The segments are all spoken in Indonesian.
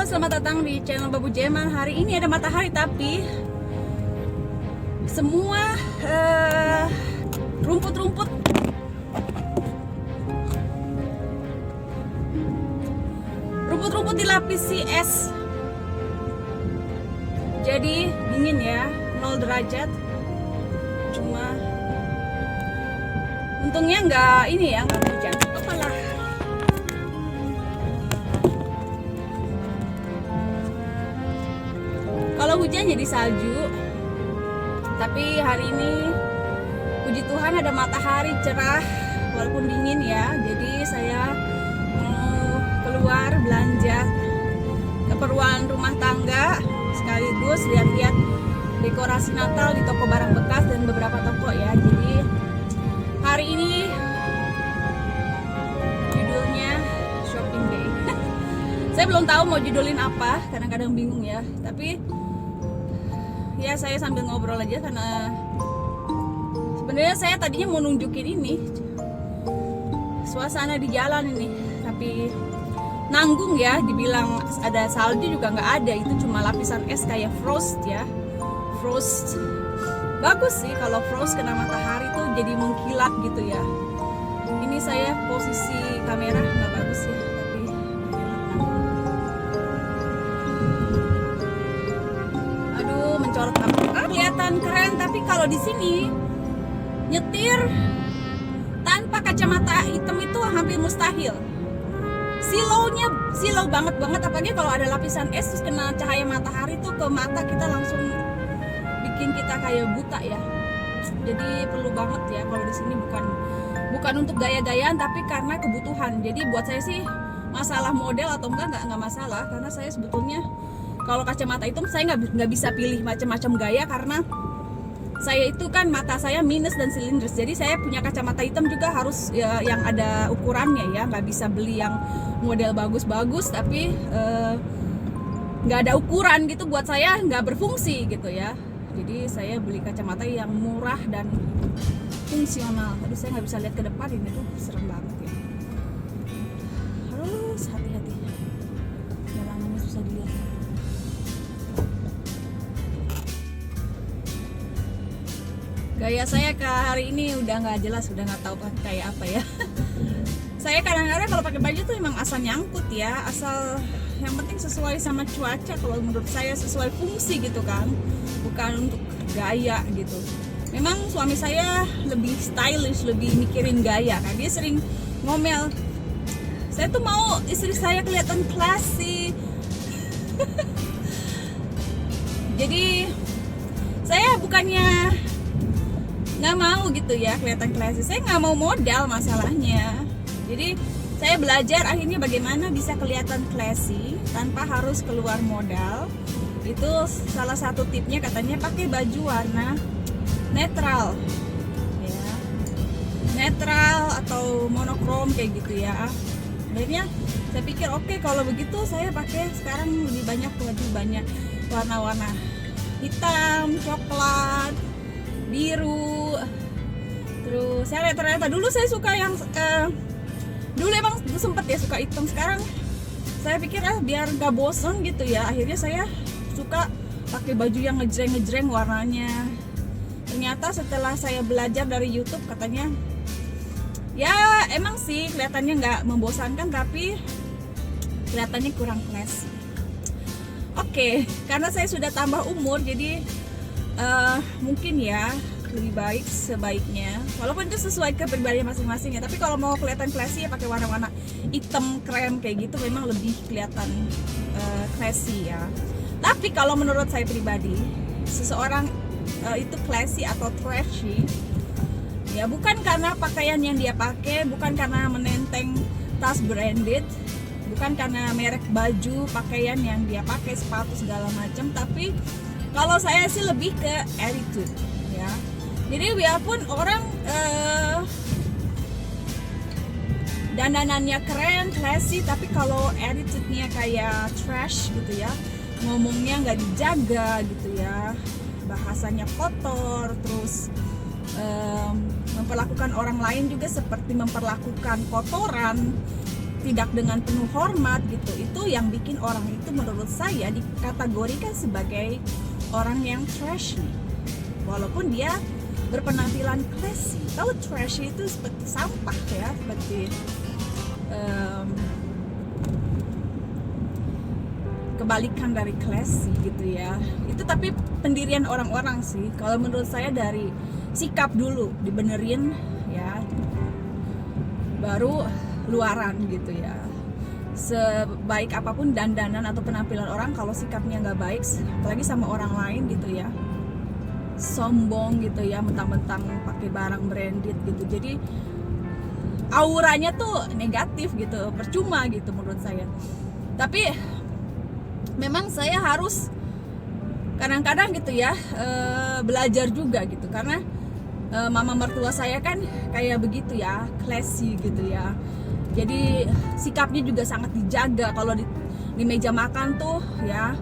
selamat datang di channel Babu Jeman. Hari ini ada matahari tapi semua rumput-rumput dilapisi es. Jadi dingin ya, 0 derajat. Cuma untungnya nggak hujan. Apalah. Kalau hujan jadi salju. Tapi hari ini puji Tuhan ada matahari cerah walaupun dingin ya. Jadi saya mau keluar belanja keperluan rumah tangga sekaligus lihat-lihat dekorasi Natal di toko barang bekas dan beberapa toko ya. Jadi hari ini judulnya shopping day. Saya belum tahu mau judulin apa, kadang-kadang bingung ya. Tapi ya saya sambil ngobrol aja karena sebenarnya saya tadinya mau nunjukin ini suasana di jalan ini, tapi nanggung ya, dibilang ada salju juga nggak ada, itu cuma lapisan es kayak frost ya. Frost bagus sih kalau frost kena matahari tuh jadi mengkilap gitu ya. Ini saya posisi kamera nggak bagus ya, tapi aduh mencolok kelihatan keren. Tapi kalau di sini nyetir tanpa kacamata hitam itu hampir mustahil. Silau banget apalagi kalau ada lapisan es terus kena cahaya matahari tuh ke mata kita langsung bikin kita kayak buta ya. Jadi perlu banget ya kalau di sini bukan untuk gaya-gayaan tapi karena kebutuhan. Jadi buat saya sih masalah model atau enggak masalah, karena saya sebetulnya kalau kacamata hitam saya nggak bisa pilih macam-macam gaya karena saya itu kan mata saya minus dan silindris. Jadi saya punya kacamata hitam juga harus ya, yang ada ukurannya ya, nggak bisa beli yang model bagus-bagus tapi nggak ada ukuran gitu, buat saya nggak berfungsi gitu ya. Jadi saya beli kacamata yang murah dan fungsional. Aduh saya nggak bisa lihat ke depan, ini tuh serem banget ya. Harus hati-hati, jalanannya susah dilihat. Gaya saya ke hari ini udah nggak jelas, udah nggak tahu kayak apa ya. Saya kadang-kadang kalau pakai baju tuh emang asal nyangkut ya, asal yang penting sesuai sama cuaca. Kalau menurut saya sesuai fungsi gitu kan, bukan untuk gaya gitu. Memang suami saya lebih stylish, lebih mikirin gaya kan, dia sering ngomel, saya tuh mau istri saya kelihatan classy. Jadi saya bukannya nggak mau gitu ya kelihatan classy, saya nggak mau modal masalahnya. Jadi saya belajar akhirnya bagaimana bisa kelihatan classy tanpa harus keluar modal. Itu salah satu tipnya, katanya pakai baju warna netral ya, netral atau monokrom kayak gitu ya. Akhirnya saya pikir oke, kalau begitu saya pakai sekarang lebih banyak warna-warna hitam, coklat, biru. Terus saya ternyata dulu saya suka yang dulu emang sempet ya suka hitam. Sekarang saya pikir biar gak bosen gitu ya, akhirnya saya suka pakai baju yang ngejreng warnanya. Ternyata setelah saya belajar dari YouTube, katanya ya emang sih kelihatannya nggak membosankan tapi kelihatannya kurang classy. Oke, karena saya sudah tambah umur jadi mungkin ya lebih baik sebaiknya, walaupun itu sesuai kepribadian masing-masing ya, tapi kalau mau kelihatan classy ya pakai warna-warna hitam krem kayak gitu, memang lebih kelihatan classy ya. Tapi kalau menurut saya pribadi, seseorang itu classy atau trashy ya bukan karena pakaian yang dia pakai, bukan karena menenteng tas branded, bukan karena merek baju, pakaian yang dia pakai, sepatu segala macam, tapi kalau saya sih lebih ke attitude ya. Jadi biarpun orang dandanannya keren, classy, tapi kalau attitude-nya kayak trash gitu ya, ngomongnya nggak dijaga gitu ya, bahasanya kotor, terus memperlakukan orang lain juga seperti memperlakukan kotoran, bertindak dengan penuh hormat gitu, itu yang bikin orang itu menurut saya dikategorikan sebagai orang yang trashy, walaupun dia berpenampilan classy. Tahu trashy itu seperti sampah ya, seperti kebalikan dari classy gitu ya. Itu tapi pendirian orang-orang sih. Kalau menurut saya dari sikap dulu dibenerin ya, baru luaran gitu ya. Sebaik apapun dandanan atau penampilan orang, kalau sikapnya nggak baik, apalagi sama orang lain gitu ya, sombong gitu ya, mentang-mentang pakai barang branded gitu, jadi auranya tuh negatif gitu, percuma gitu menurut saya. Tapi memang saya harus kadang-kadang gitu ya belajar juga gitu, karena mama mertua saya kan kayak begitu ya, classy gitu ya. Jadi sikapnya juga sangat dijaga. Kalau di meja makan tuh ya,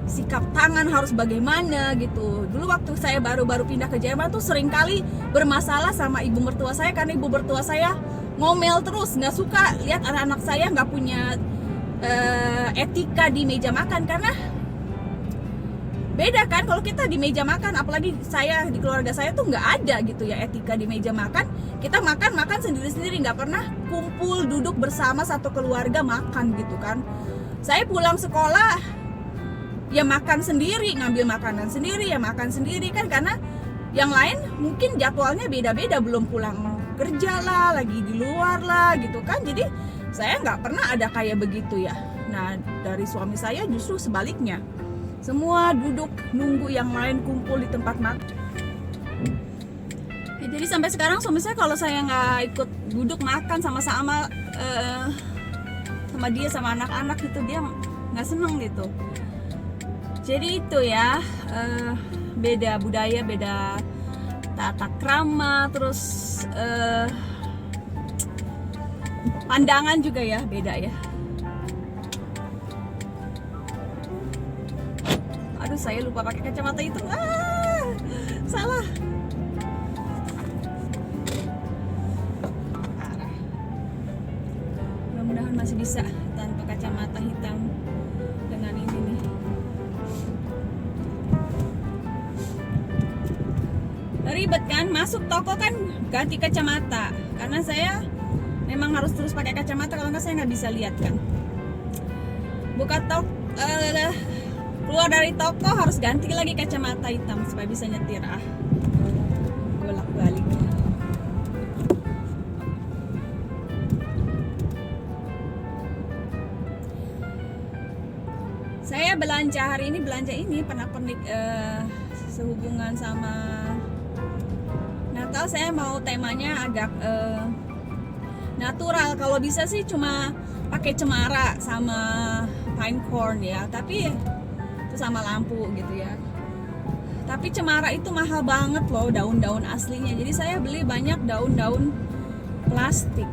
sikap tangan harus bagaimana gitu. Dulu waktu saya baru-baru pindah ke Jerman tuh sering kali bermasalah sama ibu mertua saya, karena ibu mertua saya ngomel terus, nggak suka lihat anak-anak saya nggak punya etika di meja makan. Karena beda kan kalau kita di meja makan, apalagi saya di keluarga saya tuh nggak ada gitu ya etika di meja makan. Kita makan sendiri-sendiri, nggak pernah kumpul duduk bersama satu keluarga makan gitu kan. Saya pulang sekolah ya makan sendiri, ngambil makanan sendiri ya makan sendiri kan, karena yang lain mungkin jadwalnya beda-beda, belum pulang kerja lah, lagi di luar lah gitu kan. Jadi saya nggak pernah ada kayak begitu ya. Nah dari suami saya justru sebaliknya, semua duduk nunggu yang lain kumpul di tempat makan. Ya, jadi sampai sekarang suami saya kalau saya nggak ikut duduk makan sama-sama sama dia, sama anak-anak itu, dia nggak seneng gitu. Jadi itu ya, beda budaya, beda tata krama, terus pandangan juga ya beda ya. Aduh, saya lupa pakai kacamata itu. Salah. Parah. Mudah-mudahan masih bisa tanpa kacamata hitam dengan ini nih. Ribet kan, masuk toko kan ganti kacamata, karena saya memang harus terus pakai kacamata, kalau nggak saya nggak bisa lihat kan. Buka toko, keluar dari toko harus ganti lagi kacamata hitam supaya bisa nyetir. Bolak-balik. Saya belanja hari ini, pernak-pernik sehubungan sama Natal. Saya mau temanya agak natural. Kalau bisa sih cuma pakai cemara sama pine cone ya, tapi itu sama lampu gitu ya. Tapi cemara itu mahal banget loh, daun-daun aslinya. Jadi saya beli banyak daun-daun plastik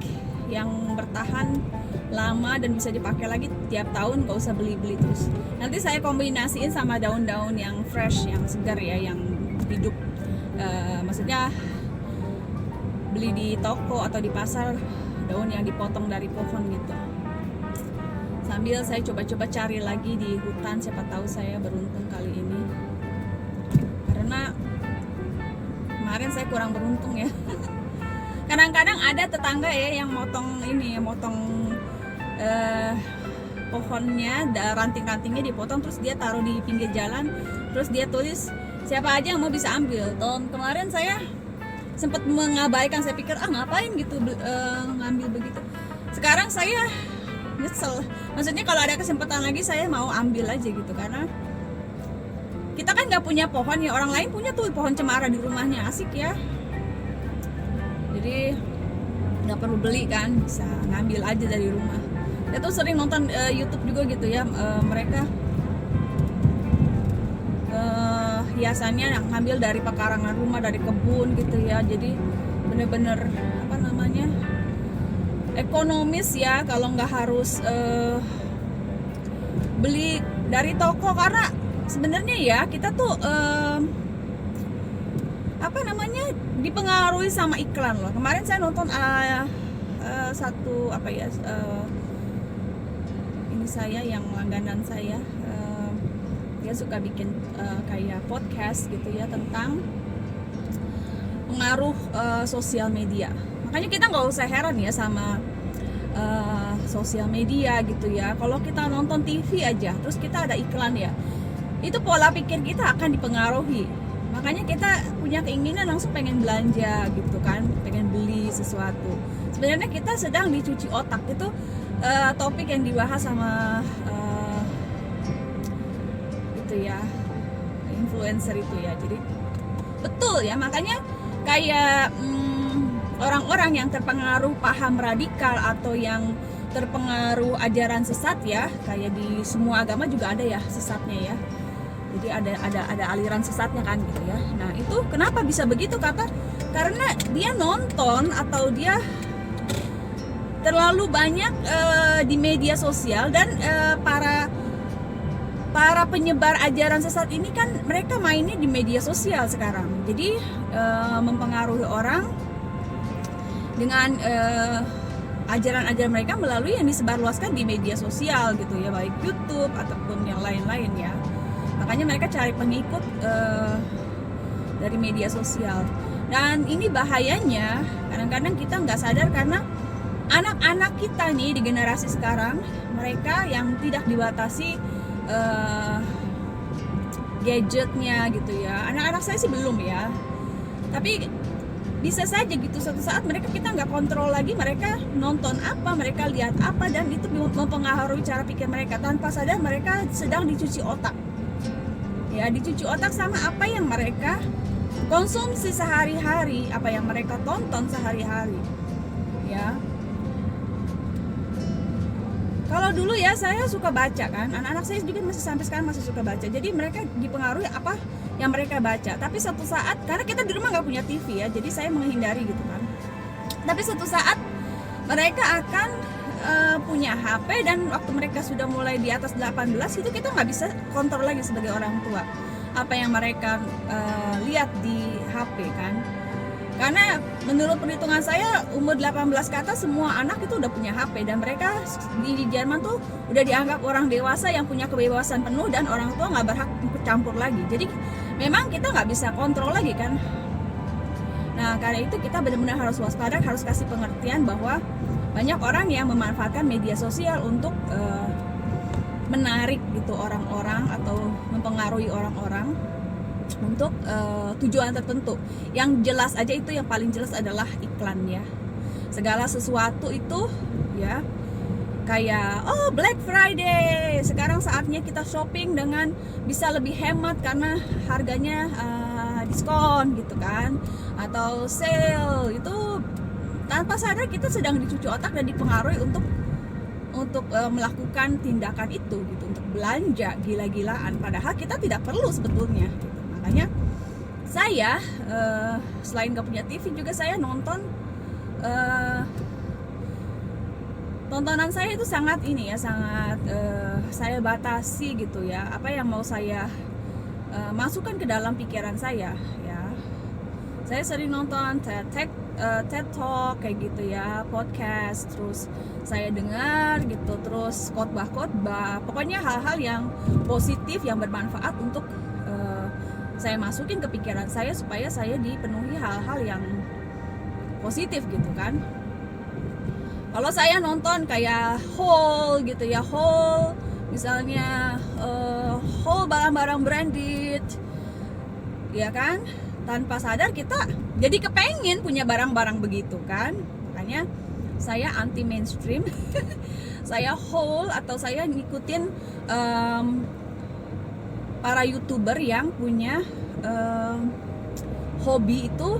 yang bertahan lama dan bisa dipakai lagi tiap tahun, gak usah beli-beli terus. Nanti saya kombinasiin sama daun-daun yang fresh, yang segar ya, yang hidup. Maksudnya beli di toko atau di pasar daun yang dipotong dari pohon gitu. Sambil saya coba-coba cari lagi di hutan, siapa tahu saya beruntung kali ini. Karena kemarin saya kurang beruntung ya. Kadang-kadang ada tetangga ya yang motong pohonnya, ranting-rantingnya dipotong, terus dia taruh di pinggir jalan, terus dia tulis siapa aja yang mau bisa ambil. Tahun kemarin saya sempat mengabaikan, saya pikir ngapain gitu ngambil begitu. Sekarang saya nyesel, maksudnya kalau ada kesempatan lagi saya mau ambil aja gitu, karena kita kan nggak punya pohon ya, orang lain punya tuh pohon cemara di rumahnya, asik ya. Jadi nggak perlu beli kan, bisa ngambil aja dari rumah. Saya tuh sering nonton YouTube juga gitu ya, mereka hiasannya yang ngambil dari pekarangan rumah, dari kebun gitu ya. Jadi bener-bener ekonomis ya, kalau nggak harus beli dari toko. Karena sebenarnya ya kita tuh dipengaruhi sama iklan loh. Kemarin saya nonton satu ini saya yang langganan saya, dia suka bikin kayak podcast gitu ya tentang pengaruh sosial media. Makanya kita nggak usah heran ya sama sosial media gitu ya. Kalau kita nonton TV aja terus kita ada iklan ya, itu pola pikir kita akan dipengaruhi. Makanya kita punya keinginan langsung pengen belanja gitu kan, pengen beli sesuatu. Sebenarnya kita sedang dicuci otak. Itu topik yang dibahas sama itu ya, influencer itu ya. Jadi betul ya, makanya kayak orang-orang yang terpengaruh paham radikal atau yang terpengaruh ajaran sesat ya, kayak di semua agama juga ada ya sesatnya ya. Jadi ada aliran sesatnya kan gitu ya. Nah itu kenapa bisa begitu? Karena dia nonton atau dia terlalu banyak di media sosial, dan para penyebar ajaran sesat ini kan mereka mainnya di media sosial sekarang. Jadi mempengaruhi orang dengan ajaran-ajaran mereka melalui yang disebarluaskan di media sosial gitu ya, baik YouTube ataupun yang lain-lain ya. Makanya mereka cari pengikut dari media sosial. Dan ini bahayanya, kadang-kadang kita nggak sadar karena anak-anak kita nih di generasi sekarang, mereka yang tidak dibatasi gadgetnya gitu ya. Anak-anak saya sih belum ya, tapi bisa saja gitu suatu saat kita nggak kontrol lagi, mereka nonton apa, mereka lihat apa, dan itu mempengaruhi cara pikir mereka. Tanpa sadar mereka sedang dicuci otak ya, dicuci otak sama apa yang mereka konsumsi sehari-hari, apa yang mereka tonton sehari-hari ya. Kalau dulu ya saya suka baca kan, anak-anak saya juga sampai sekarang masih suka baca. Jadi mereka dipengaruhi apa yang mereka baca. Tapi satu saat, karena kita di rumah nggak punya TV ya, jadi saya menghindari gitu kan. Tapi satu saat mereka akan punya HP, dan waktu mereka sudah mulai di atas 18 itu kita nggak bisa kontrol lagi sebagai orang tua apa yang mereka lihat di HP kan. Karena menurut perhitungan saya umur 18 ke atas semua anak itu udah punya HP, dan mereka di Jerman tuh udah dianggap orang dewasa yang punya kebebasan penuh, dan orang tua nggak berhak ikut campur lagi. Jadi memang kita nggak bisa kontrol lagi kan. Nah karena itu kita benar-benar harus waspada, harus kasih pengertian bahwa banyak orang yang memanfaatkan media sosial untuk menarik gitu orang-orang atau mempengaruhi orang-orang untuk tujuan tertentu. Yang jelas aja itu, yang paling jelas adalah iklan ya. Segala sesuatu itu ya, kayak Black Friday, sekarang saatnya kita shopping dengan bisa lebih hemat karena harganya diskon gitu kan, atau sale. Itu tanpa sadar kita sedang dicuci otak dan dipengaruhi untuk melakukan tindakan itu gitu, untuk belanja gila-gilaan, padahal kita tidak perlu sebetulnya gitu. Makanya saya selain gak punya TV juga saya nonton, tontonan saya itu sangat saya batasi gitu ya, apa yang mau saya masukkan ke dalam pikiran saya ya. Saya sering nonton TED Talk kayak gitu ya, podcast, terus saya dengar gitu, terus khotbah, pokoknya hal-hal yang positif yang bermanfaat untuk saya masukin ke pikiran saya supaya saya dipenuhi hal-hal yang positif gitu kan. Kalau saya nonton kayak haul gitu ya, haul misalnya haul barang-barang branded ya kan, tanpa sadar kita jadi kepengen punya barang-barang begitu kan. Makanya saya anti mainstream. Saya haul atau saya ngikutin para YouTuber yang punya hobi itu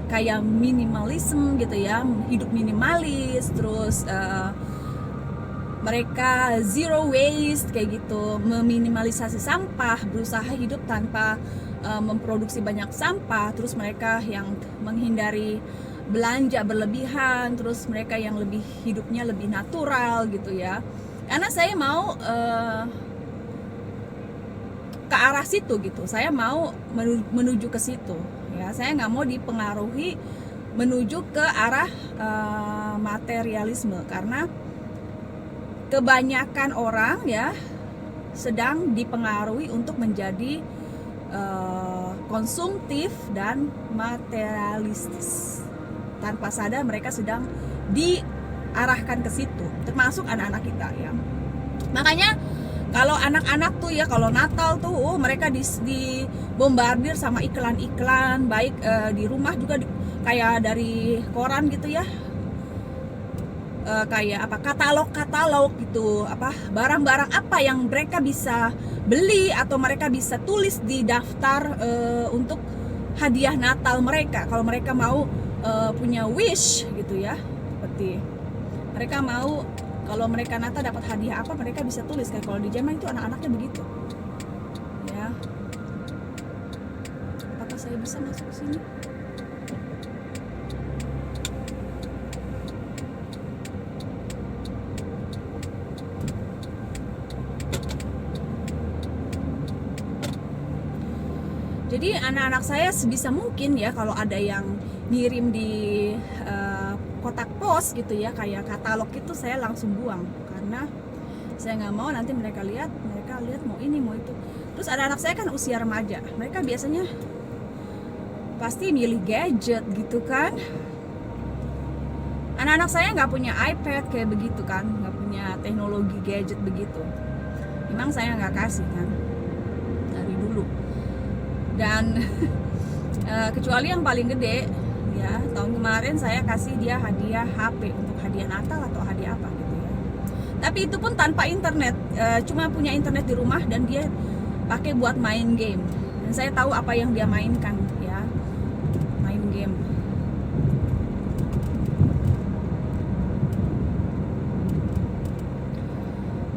kayak minimalism gitu ya, hidup minimalis, terus mereka zero waste kayak gitu, meminimalisasi sampah, berusaha hidup tanpa memproduksi banyak sampah. Terus mereka yang menghindari belanja berlebihan, terus mereka yang lebih hidupnya lebih natural gitu ya. Karena saya mau ke arah situ gitu, saya mau menuju ke situ ya. Saya nggak mau dipengaruhi menuju ke arah materialisme, karena kebanyakan orang ya sedang dipengaruhi untuk menjadi konsumtif dan materialistis. Tanpa sadar mereka sedang diarahkan ke situ, termasuk anak-anak kita ya. Makanya kalau anak-anak tuh ya, kalau Natal tuh mereka dibombardir sama iklan-iklan, baik di rumah juga kayak dari koran gitu ya, kayak apa, katalog gitu, apa barang-barang apa yang mereka bisa beli atau mereka bisa tulis di daftar untuk hadiah Natal mereka. Kalau mereka mau punya wish gitu ya, seperti mereka mau, kalau mereka Natal dapat hadiah apa, mereka bisa tulis. Kayak kalau di zaman itu anak-anaknya begitu ya. Apakah saya bisa masuk ke sini? Jadi anak-anak saya sebisa mungkin ya, kalau ada yang ngirim di kotak pos gitu ya, kayak katalog itu, saya langsung buang, karena saya nggak mau nanti mereka lihat mau ini mau itu. Terus anak-anak saya kan usia remaja, mereka biasanya pasti milih gadget gitu kan. Anak-anak saya nggak punya iPad kayak begitu kan, nggak punya teknologi gadget begitu. Memang saya nggak kasih kan dari dulu. Dan kecuali yang paling gede ya, tahun kemarin saya kasih dia hadiah HP untuk hadiah Natal atau hadiah apa gitu ya. Tapi itu pun tanpa internet, cuma punya internet di rumah dan dia pakai buat main game. Dan saya tahu apa yang dia mainkan ya, main game.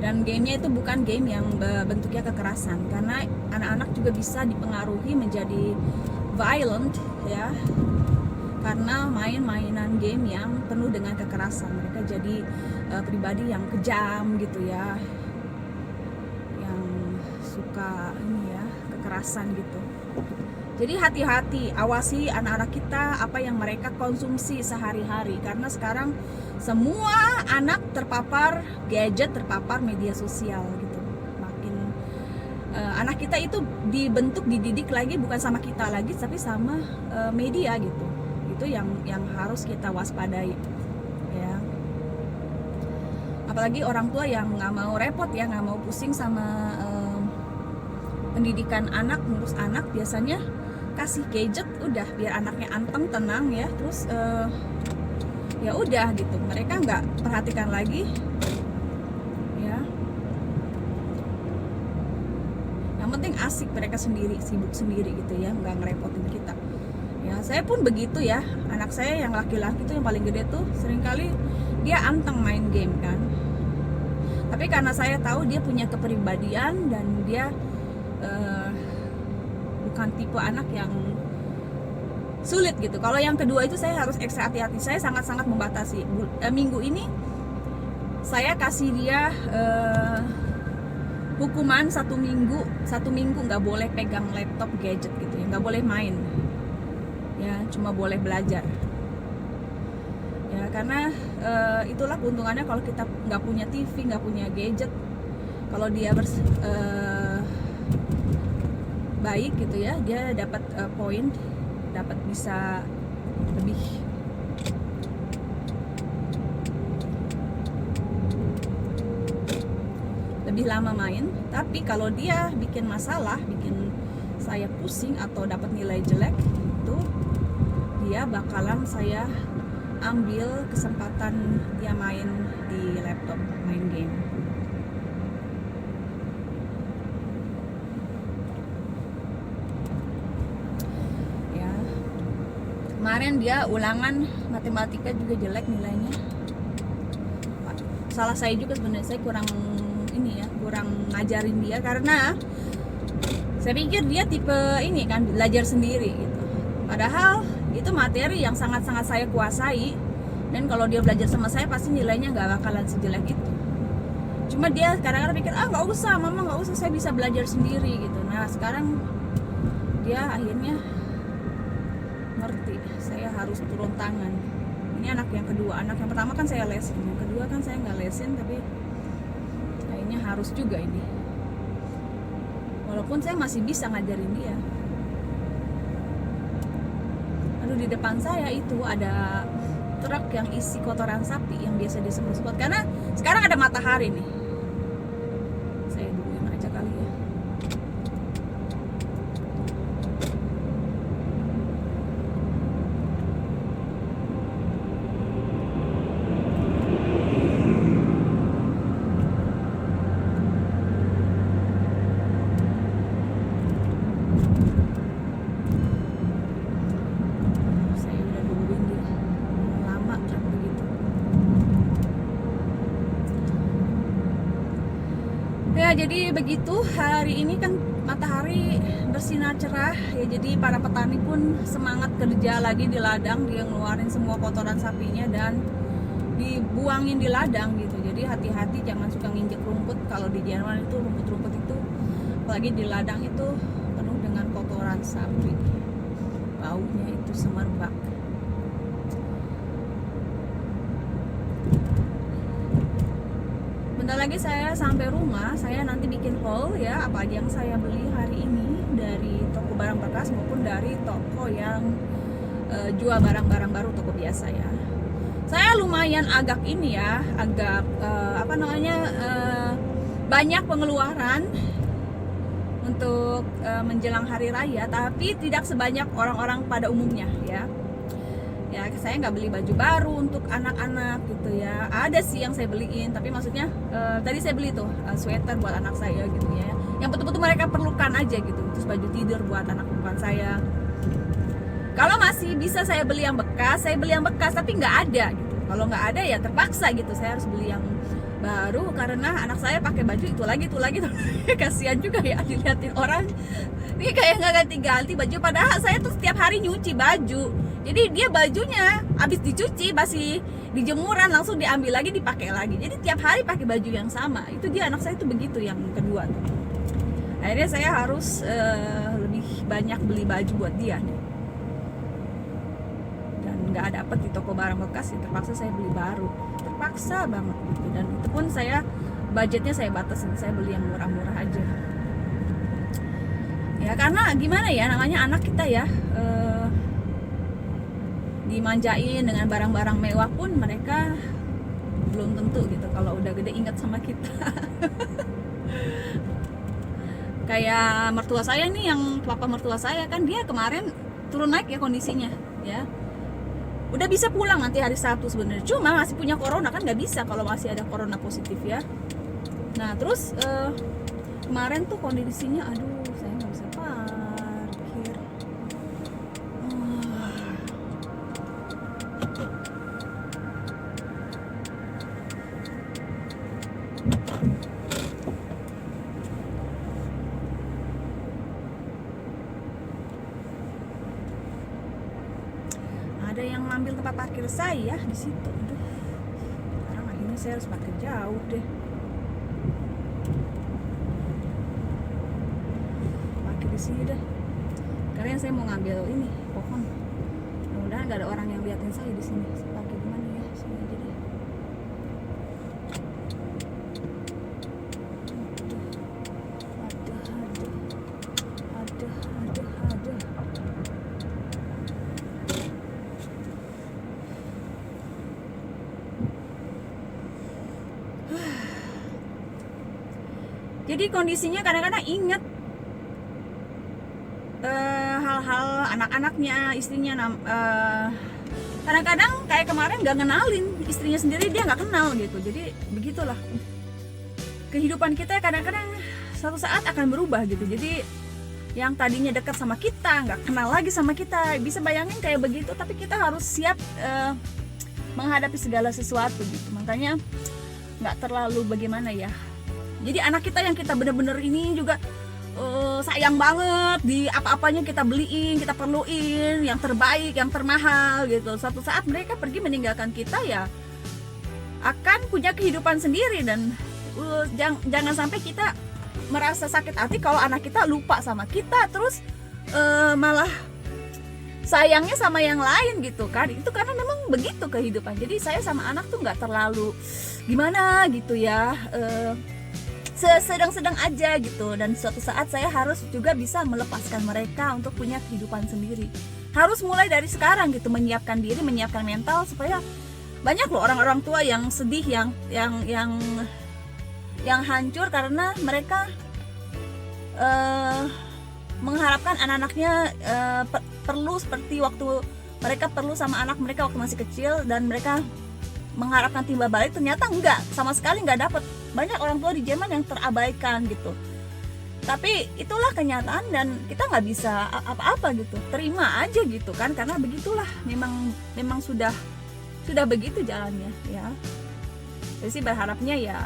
Dan gamenya itu bukan game yang bentuknya kekerasan, karena anak-anak juga bisa dipengaruhi menjadi violent ya, karena main-mainan game yang penuh dengan kekerasan. Mereka jadi pribadi yang kejam gitu ya, yang suka ini ya, kekerasan gitu. Jadi hati-hati, awasi anak-anak kita apa yang mereka konsumsi sehari-hari, karena sekarang semua anak terpapar gadget, terpapar media sosial gitu. Makin anak kita itu dibentuk, dididik lagi bukan sama kita lagi, tapi sama media gitu. Itu yang harus kita waspadai ya. Apalagi orang tua yang nggak mau repot ya, nggak mau pusing sama pendidikan anak, ngurus anak, biasanya kasih gadget udah biar anaknya anteng, tenang ya. Terus ya udah gitu, mereka nggak perhatikan lagi ya. Yang penting asik mereka sendiri, sibuk sendiri gitu ya, nggak ngerepotin kita ya. Saya pun begitu ya, anak saya yang laki-laki tuh yang paling gede tuh seringkali dia anteng main game kan. Tapi karena saya tahu dia punya kepribadian dan dia bukan tipe anak yang sulit gitu. Kalau yang kedua itu saya harus ekstra hati-hati. Saya sangat-sangat membatasi. Minggu ini saya kasih dia hukuman 1 minggu nggak boleh pegang laptop gadget gitu ya, nggak boleh main ya, cuma boleh belajar ya. Karena itulah keuntungannya kalau kita nggak punya TV, nggak punya gadget. Kalau dia baik gitu ya, dia dapat poin, dapat bisa lebih lama main. Tapi kalau dia bikin masalah, bikin saya pusing atau dapat nilai jelek, itu dia bakalan saya ambil kesempatan dia main di laptop, main game. Kemarin dia ulangan matematika juga jelek nilainya. Salah saya juga sebenarnya, saya kurang ngajarin dia, karena saya pikir dia tipe ini kan, belajar sendiri gitu. Padahal itu materi yang sangat-sangat saya kuasai, dan kalau dia belajar sama saya pasti nilainya nggak bakalan sejelek itu. Cuma dia kadang-kadang pikir, nggak usah mama, nggak usah, saya bisa belajar sendiri gitu. Nah sekarang dia akhirnya ngerti, saya saya harus turun tangan. Ini anak yang kedua, anak yang pertama kan saya lesin, yang kedua kan saya nggak lesin, tapi kayaknya harus juga ini. Walaupun saya masih bisa ngajarin dia. Aduh, di depan saya itu ada truk yang isi kotoran sapi yang biasa disemprot, karena sekarang ada matahari nih. Saya duluin aja kali ya. Ya, jadi begitu, hari ini kan matahari bersinar cerah ya, jadi para petani pun semangat kerja lagi di ladang. Dia ngeluarin semua kotoran sapinya dan dibuangin di ladang gitu. Jadi hati-hati, jangan suka nginjek rumput. Kalau di Jerman itu rumput-rumput itu, apalagi di ladang itu, penuh dengan kotoran sapi, baunya itu semerbak. Bentar lagi saya sampai rumah. Saya nanti bikin haul ya, apa aja yang saya beli hari ini dari toko barang bekas maupun dari toko yang jual barang-barang baru, toko biasa ya. Saya lumayan agak ini ya, agak banyak pengeluaran untuk menjelang hari raya, tapi tidak sebanyak orang-orang pada umumnya ya. Ya, saya nggak beli baju baru untuk anak-anak gitu ya. Ada sih yang saya beliin, tapi maksudnya tadi saya beli tuh sweater buat anak saya gitu ya, yang betul-betul mereka perlukan aja gitu. Terus baju tidur buat anak perempuan saya. Kalau masih bisa saya beli yang bekas, saya beli yang bekas, tapi nggak ada gitu. Kalau nggak ada ya terpaksa gitu, saya harus beli yang baru karena anak saya pakai baju itu lagi. Kasihan juga ya dilihatin orang, ini kayak nggak ganti-ganti baju, padahal saya tuh setiap hari nyuci baju. Jadi dia bajunya habis dicuci masih di jemuran, langsung diambil lagi dipakai lagi. Jadi tiap hari pakai baju yang sama. Itu dia, anak saya tuh begitu yang kedua tuh. Akhirnya saya harus lebih banyak beli baju buat dia nih. Dan nggak dapet di toko barang bekas ya, terpaksa saya beli baru. Terpaksa banget gitu. Dan itu pun saya budgetnya saya batasin, saya beli yang murah-murah aja. Ya karena gimana ya, namanya anak kita ya, dimanjain dengan barang-barang mewah pun mereka belum tentu gitu kalau udah gede ingat sama kita. Kayak mertua saya nih, yang papa mertua saya kan, dia kemarin turun naik ya kondisinya ya, udah bisa pulang nanti hari Sabtu sebenarnya, cuma masih punya corona kan, nggak bisa kalau masih ada corona positif ya. Nah terus kemarin tuh kondisinya, aduh saya nggak bisa parkir. Ada yang ngambil tempat parkir saya di situ. Aduh, sekarang akhirnya saya harus parkir jauh deh. Parkir di sini deh. Karena saya mau ngambil ini pohon. Mudah-mudahan nggak ada orang yang liatin saya di sini. Saya parkir di mana ya? Sini aja deh. Aduh. Jadi kondisinya kadang-kadang inget hal-hal anak-anaknya, istrinya. Kadang-kadang kayak kemarin nggak ngenalin istrinya sendiri, dia nggak kenal gitu. Jadi begitulah kehidupan kita, kadang-kadang suatu saat akan berubah gitu. Jadi yang tadinya dekat sama kita nggak kenal lagi sama kita, bisa bayangin kayak begitu. Tapi kita harus siap menghadapi segala sesuatu gitu. Makanya nggak terlalu bagaimana ya. Jadi anak kita yang kita bener-bener ini juga sayang banget, di apa-apanya kita beliin, kita perluin yang terbaik, yang termahal gitu. Suatu saat mereka pergi meninggalkan kita ya, akan punya kehidupan sendiri. Dan jangan sampai kita merasa sakit hati kalau anak kita lupa sama kita, terus malah sayangnya sama yang lain gitu kan. Itu karena memang begitu kehidupan. Jadi saya sama anak tuh nggak terlalu gimana gitu ya, sedang-sedang aja gitu. Dan suatu saat saya harus juga bisa melepaskan mereka untuk punya kehidupan sendiri. Harus mulai dari sekarang gitu, menyiapkan diri, menyiapkan mental, supaya banyak loh orang-orang tua yang sedih, yang hancur karena mereka mengharapkan anak-anaknya perlu seperti waktu mereka perlu sama anak mereka waktu masih kecil, dan mereka mengharapkan timbal balik, ternyata enggak, sama sekali enggak dapat. Banyak orang tua di Jerman yang terabaikan gitu. Tapi itulah kenyataan dan kita nggak bisa apa-apa gitu, terima aja gitu kan, karena begitulah, memang sudah begitu jalannya ya. Jadi sih berharapnya ya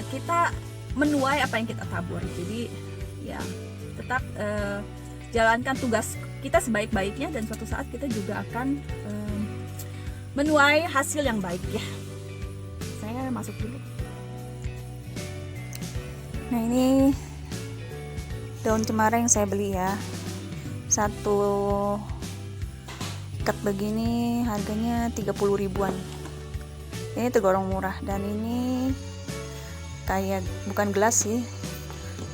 kita menuai apa yang kita tabur. Jadi ya tetap jalankan tugas kita sebaik-baiknya, dan suatu saat kita juga akan menuai hasil yang baik ya. Saya masuk dulu. Nah, ini daun cemara yang saya beli ya. Satu ikat begini harganya 30 ribuan. Ini tergolong murah, dan ini kayak bukan gelas sih,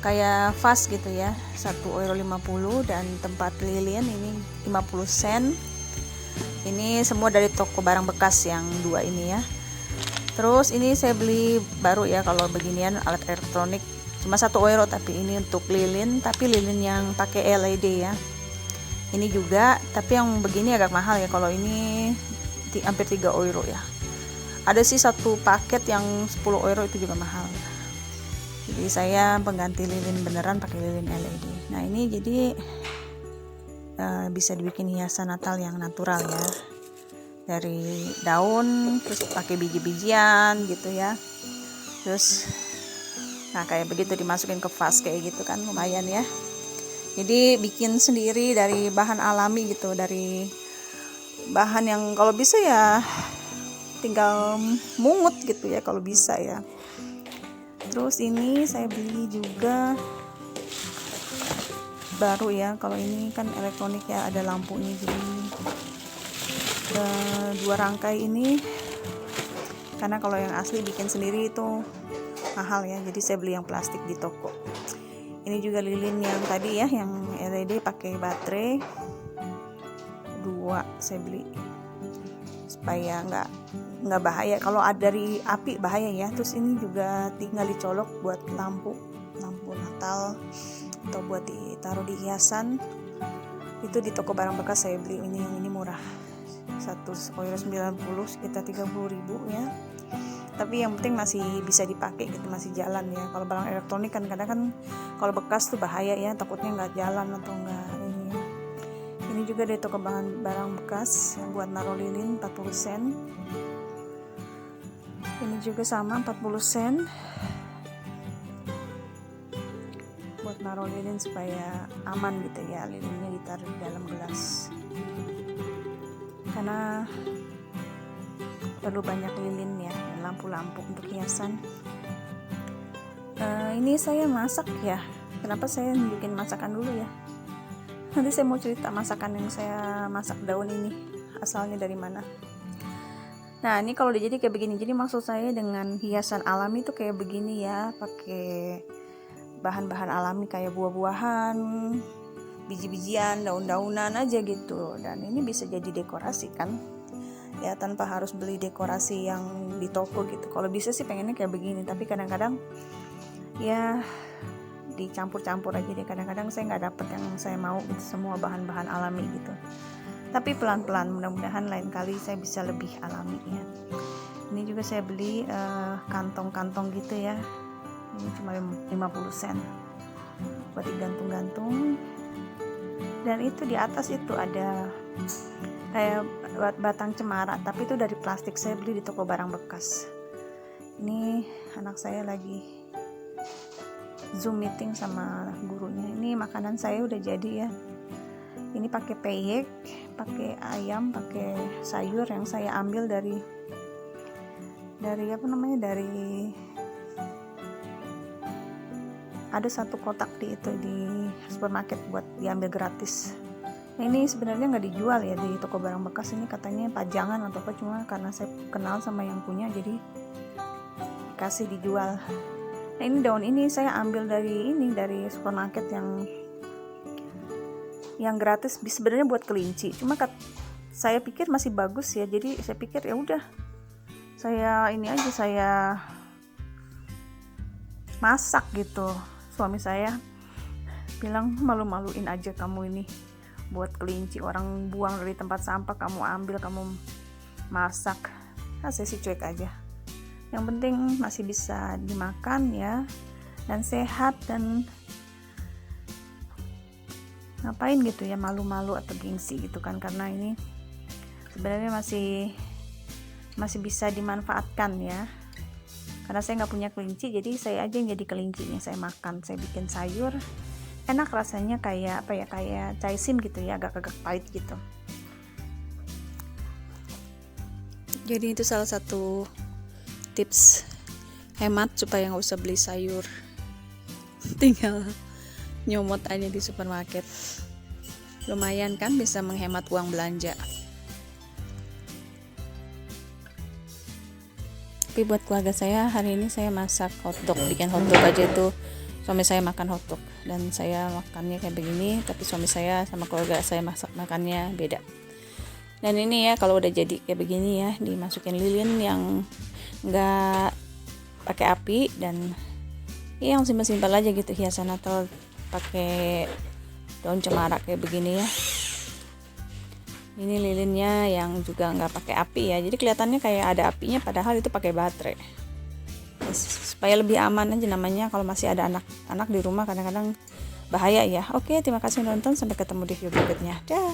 kayak vas gitu ya, 1,50 €, dan tempat lilin ini 50 sen. Ini semua dari toko barang bekas yang dua ini ya. Terus ini saya beli baru ya, kalau beginian alat elektronik cuma 1 euro, tapi ini untuk lilin, tapi lilin yang pakai LED ya. Ini juga, tapi yang begini agak mahal ya, kalau ini hampir 3 euro ya. Ada sih satu paket yang 10 euro, itu juga mahal. Jadi saya pengganti lilin beneran pakai lilin LED. Nah, ini jadi bisa dibikin hiasan Natal yang natural ya, dari daun, terus pakai biji-bijian gitu ya. Terus nah kayak begitu dimasukin ke vas kayak gitu kan, lumayan ya. Jadi bikin sendiri dari bahan alami gitu, dari bahan yang kalau bisa ya tinggal mungut gitu ya kalau bisa ya. Terus ini saya beli juga baru ya, kalau ini kan elektronik ya, ada lampunya, jadi dua rangkai ini, karena kalau yang asli bikin sendiri itu mahal ya, jadi saya beli yang plastik di toko. Ini juga lilin yang tadi ya, yang LED pakai baterai, 2 saya beli supaya nggak bahaya, kalau ada dari api bahaya ya. Terus ini juga tinggal dicolok buat lampu Natal atau buat ditaruh di hiasan. Itu di toko barang bekas saya beli ini, yang ini murah, 1,90 €, sekitar 30 ribu ya. Tapi yang penting masih bisa dipakai gitu, masih jalan ya. Kalau barang elektronik kan kadang kan kalau bekas tuh bahaya ya, takutnya nggak jalan atau nggak ini ya. Ini juga dari toko barang bekas yang buat naruh lilin, 40 sen. Ini juga sama 40 sen buat naruh lilin supaya aman gitu ya, lilinnya ditaruh di dalam gelas, karena perlu banyak lilin ya, dan lampu-lampu untuk hiasan. Ini saya masak ya. Kenapa saya bikin masakan dulu ya? Nanti saya mau cerita masakan yang saya masak daun ini asalnya dari mana. Nah, ini kalau udah jadi kayak begini. Jadi maksud saya dengan hiasan alami itu kayak begini ya, pakai bahan-bahan alami kayak buah-buahan, biji-bijian, daun-daunan aja gitu. Dan ini bisa jadi dekorasi kan ya, tanpa harus beli dekorasi yang di toko gitu. Kalau bisa sih pengennya kayak begini, tapi kadang-kadang ya dicampur-campur aja deh. Kadang-kadang saya nggak dapet yang saya mau gitu, semua bahan-bahan alami gitu. Tapi pelan-pelan, mudah-mudahan lain kali saya bisa lebih alami ya. Ini juga saya beli kantong-kantong gitu ya. Ini cuma 50 sen buat digantung-gantung. Dan itu di atas itu ada kayak batang cemara, tapi itu dari plastik, saya beli di toko barang bekas. Ini anak saya lagi Zoom meeting sama gurunya. Ini makanan saya udah jadi ya. Ini pakai peyek, pakai ayam, pakai sayur yang saya ambil dari apa namanya, dari ada satu kotak di supermarket buat diambil gratis. Nah, ini sebenarnya nggak dijual ya di toko barang bekas, ini katanya pajangan atau apa, cuma karena saya kenal sama yang punya jadi dikasih dijual. Nah, ini daun ini saya ambil dari supermarket yang gratis, sebenarnya buat kelinci, cuma saya pikir masih bagus ya, jadi saya pikir ya udah saya ini aja, saya masak gitu. Suami saya bilang, malu-maluin aja kamu ini buat kelinci, orang buang dari tempat sampah kamu ambil, kamu masak. Nah, saya sih cuek aja, yang penting masih bisa dimakan ya, dan sehat, dan ngapain gitu ya malu-malu atau gengsi gitu kan, karena ini sebenarnya masih bisa dimanfaatkan ya. Karena saya nggak punya kelinci, jadi saya aja yang jadi kelincinya, saya makan, saya bikin sayur, enak rasanya, kayak apa ya, kayak caisim gitu ya, agak-agak pahit gitu. Jadi itu salah satu tips hemat supaya nggak usah beli sayur, tinggal nyomot aja di supermarket. Lumayan kan, bisa menghemat uang belanja. Tapi buat keluarga saya hari ini saya masak hotdog, bikin hotdog aja tuh. Suami saya makan hotdog dan saya makannya kayak begini, tapi suami saya sama keluarga saya makannya beda. Dan ini ya, kalau udah jadi kayak begini ya, dimasukin lilin yang nggak pakai api, dan ya yang simpel-simpel aja gitu, hiasan Natal pakai daun cemara kayak begini ya. Ini lilinnya yang juga nggak pakai api ya, jadi kelihatannya kayak ada apinya, padahal itu pakai baterai. Supaya lebih aman aja, namanya kalau masih ada anak-anak di rumah kadang-kadang bahaya ya. Oke, terima kasih nonton, sampai ketemu di video berikutnya. Dah.